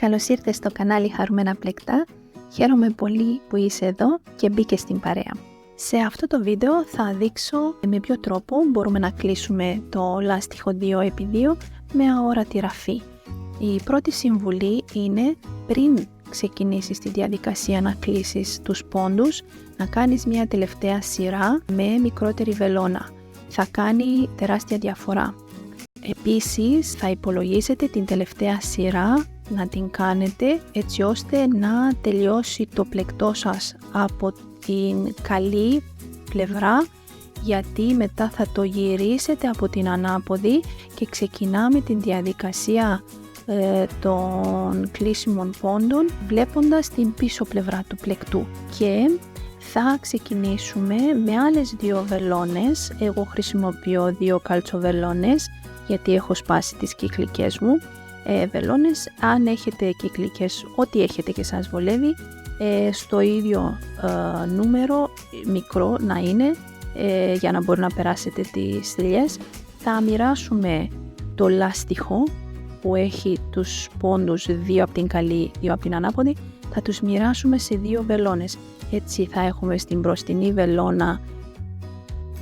Καλώς ήρθες στο κανάλι Χαρούμενα Πλεκτά. Χαίρομαι πολύ που είσαι εδώ και μπήκες στην παρέα. Σε αυτό το βίντεο θα δείξω με ποιο τρόπο μπορούμε να κλείσουμε το λάστιχο 2x2 με αόρατη ραφή. Η πρώτη συμβουλή είναι πριν ξεκινήσεις τη διαδικασία να κλείσεις τους πόντους, να κάνεις μια τελευταία σειρά με μικρότερη βελόνα. Θα κάνει τεράστια διαφορά. Επίσης θα υπολογίσετε την τελευταία σειρά να την κάνετε έτσι ώστε να τελειώσει το πλεκτό σας από την καλή πλευρά, γιατί μετά θα το γυρίσετε από την ανάποδη και ξεκινάμε την διαδικασία των κλείσιμων πόντων βλέποντας την πίσω πλευρά του πλεκτού. Και θα ξεκινήσουμε με άλλες δύο βελόνες. Εγώ χρησιμοποιώ δύο καλτσοβελόνες γιατί έχω σπάσει τις κυκλικές μου βελόνες. Αν έχετε κυκλικές, ό,τι έχετε και σας βολεύει, στο ίδιο νούμερο, μικρό να είναι, για να μπορεί να περάσετε τις θηλιές. Θα μοιράσουμε το λάστιχο που έχει τους πόντους, δύο από την καλή, δύο από την ανάποδη, θα τους μοιράσουμε σε δύο βελόνες. Έτσι θα έχουμε στην μπροστινή βελόνα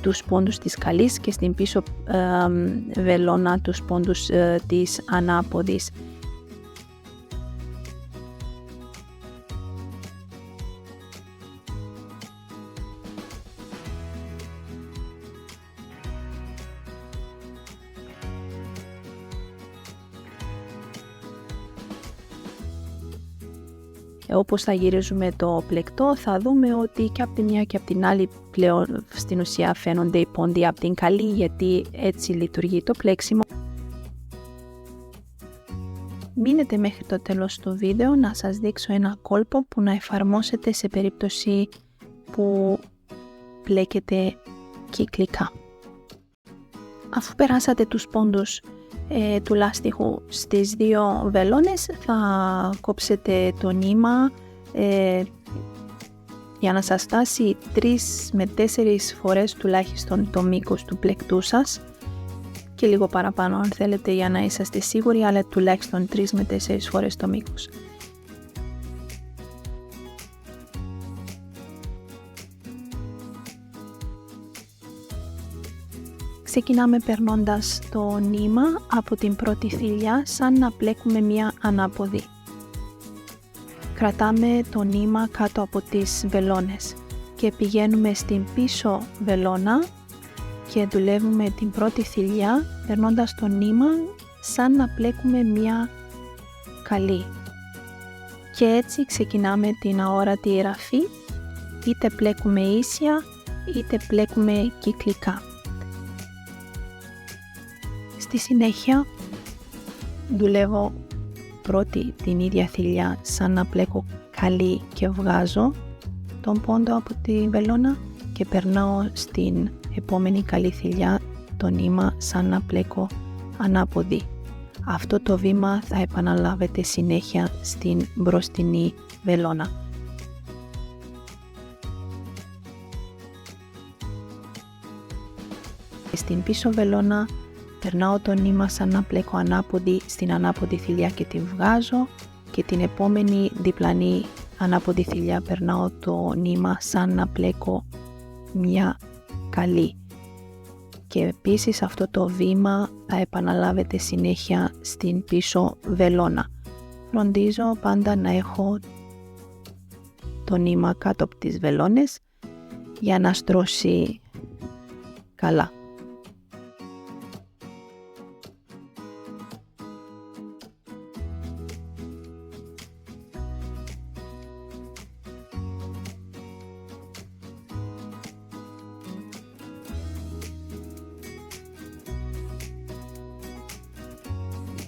τους πόντους της καλής και στην πίσω βελόνα τους πόντους της ανάποδης. Όπως θα γυρίζουμε το πλεκτό θα δούμε ότι και από τη μια και από την άλλη πλέον στην ουσία φαίνονται οι πόντοι από την καλή, γιατί έτσι λειτουργεί το πλέξιμο. Μείνετε μέχρι το τέλος του βίντεο να σας δείξω ένα κόλπο που να εφαρμόσετε σε περίπτωση που πλέκετε κυκλικά. Αφού περάσατε τους πόντους του λάστιχου στις δύο βελόνες, θα κόψετε το νήμα για να σας φτάσει 3 με 4 φορές τουλάχιστον το μήκος του πλεκτού σας και λίγο παραπάνω αν θέλετε για να είσαστε σίγουροι, αλλά τουλάχιστον 3 με 4 φορές το μήκος. Ξεκινάμε περνώντας το νήμα από την πρώτη θηλιά σαν να πλέκουμε μία ανάποδη. Κρατάμε το νήμα κάτω από τις βελόνες και πηγαίνουμε στην πίσω βελόνα και δουλεύουμε την πρώτη θηλιά περνώντας το νήμα σαν να πλέκουμε μία καλή. Και έτσι ξεκινάμε την αόρατη ραφή, είτε πλέκουμε ίσια είτε πλέκουμε κυκλικά. Στη συνέχεια δουλεύω πρώτη την ίδια θηλιά σαν να πλέκω καλή και βγάζω τον πόντο από τη βελόνα και περνάω στην επόμενη καλή θηλιά το νήμα σαν να πλέκω ανάποδη. Αυτό το βήμα θα επαναλάβετε συνέχεια στην μπροστινή βελόνα. Στην πίσω βελόνα περνάω το νήμα σαν να πλέκω ανάποδη στην ανάποδη θηλιά και τη βγάζω, και την επόμενη διπλανή ανάποδη θηλιά περνάω το νήμα σαν να πλέκω μια καλή. Και επίσης αυτό το βήμα θα επαναλάβετε συνέχεια στην πίσω βελόνα. Φροντίζω πάντα να έχω το νήμα κάτω από τις βελόνες για να στρώσει καλά.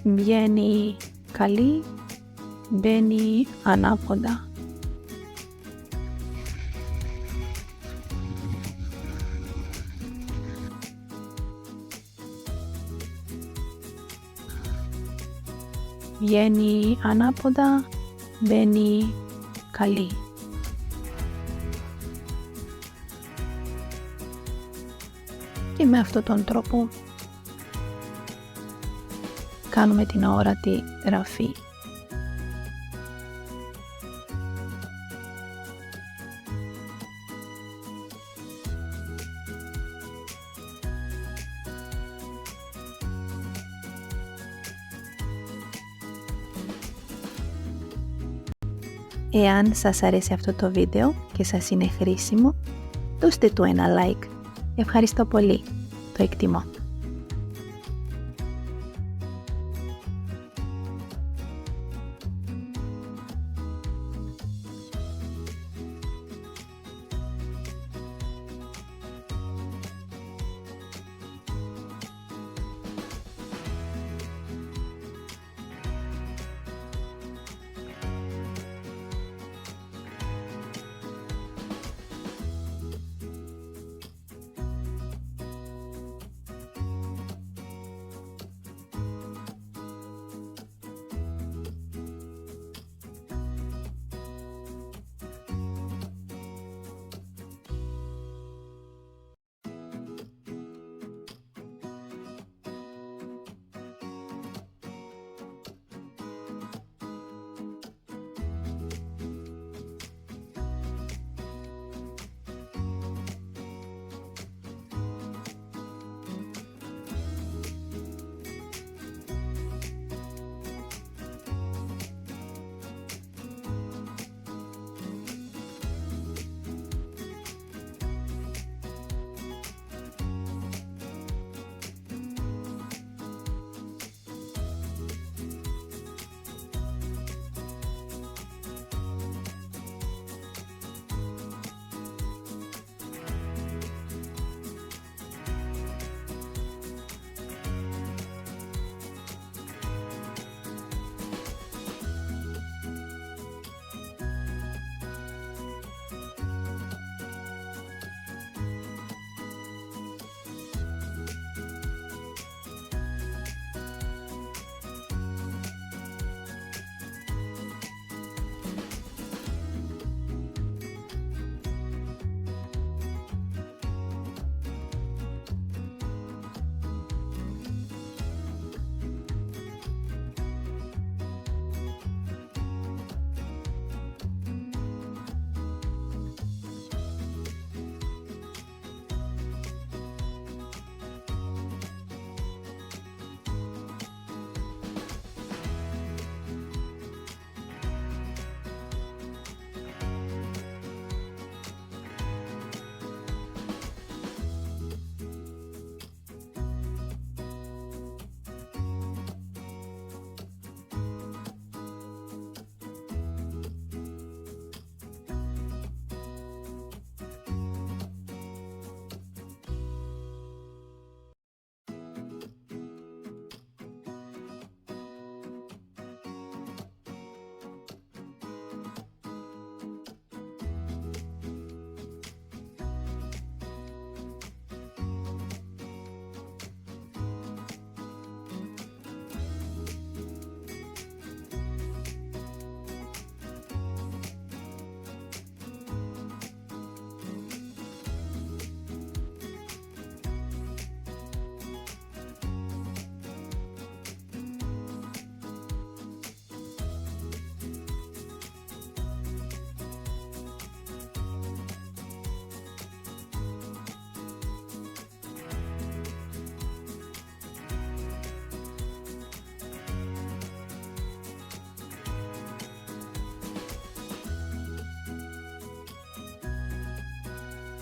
Βγαίνει καλή, μπαίνει ανάποδα. Βγαίνει ανάποδα, μπαίνει καλή. Και με αυτόν τον τρόπο κάνουμε την αόρατη ραφή. Εάν σας αρέσει αυτό το βίντεο και σας είναι χρήσιμο, δώστε του ένα like. Ευχαριστώ πολύ. Το εκτιμώ.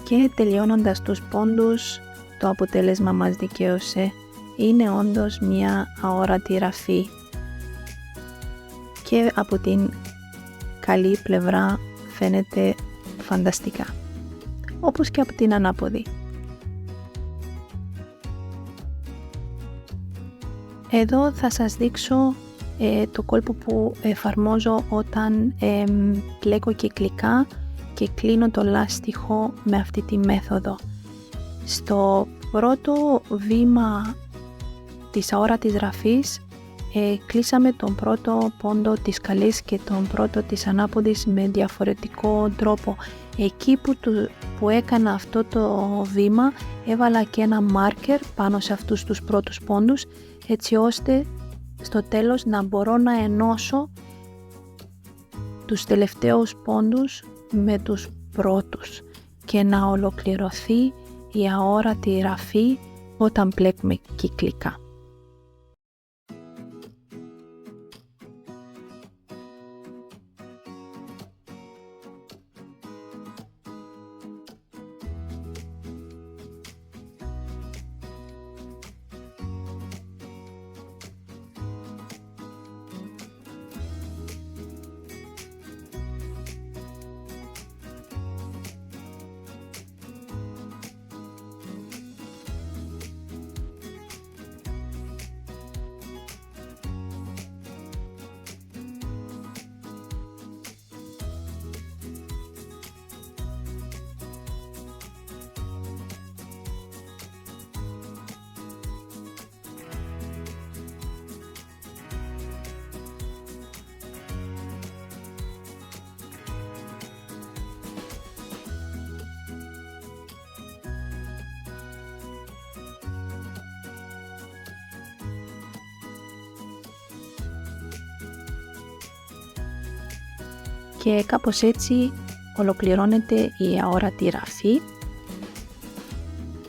Και τελειώνοντας τους πόντους, το αποτέλεσμα μας δικαίωσε. Είναι όντως μια αόρατη ραφή και από την καλή πλευρά φαίνεται φανταστικά, όπως και από την ανάποδη. Εδώ θα σας δείξω το κόλπο που εφαρμόζω όταν πλέκω κυκλικά και κλείνω το λάστιχο με αυτή τη μέθοδο. Στο πρώτο βήμα της αόρατης ραφής κλείσαμε τον πρώτο πόντο της καλής και τον πρώτο της ανάποδης με διαφορετικό τρόπο. Εκεί που έκανα αυτό το βήμα έβαλα και ένα μάρκερ πάνω σε αυτούς τους πρώτους πόντους, έτσι ώστε στο τέλος να μπορώ να ενώσω τους τελευταίους πόντους με τους πρώτους και να ολοκληρωθεί η αόρατη ραφή όταν πλέκουμε κυκλικά. Και κάπως έτσι ολοκληρώνεται η αόρατη ραφή.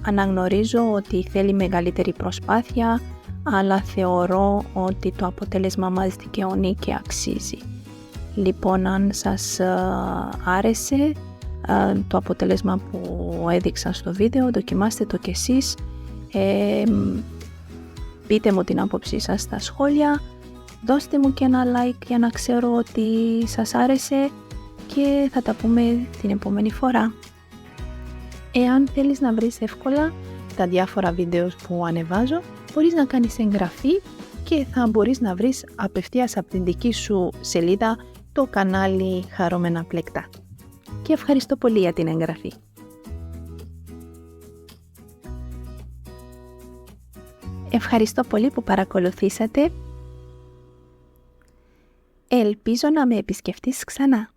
Αναγνωρίζω ότι θέλει μεγαλύτερη προσπάθεια, αλλά θεωρώ ότι το αποτέλεσμα μας δικαιώνει και αξίζει. Λοιπόν, αν σας άρεσε το αποτέλεσμα που έδειξα στο βίντεο, δοκιμάστε το κι εσείς. Πείτε μου την άποψή σας στα σχόλια, δώστε μου και ένα like για να ξέρω ότι σας άρεσε και θα τα πούμε την επόμενη φορά. Εάν θέλεις να βρεις εύκολα τα διάφορα βίντεο που ανεβάζω, μπορείς να κάνεις εγγραφή και θα μπορείς να βρεις απευθείας από την δική σου σελίδα το κανάλι Χαρούμενα Πλεκτά. Και ευχαριστώ πολύ για την εγγραφή. Ευχαριστώ πολύ που παρακολουθήσατε. Ελπίζω να με επισκεφτείς ξανά.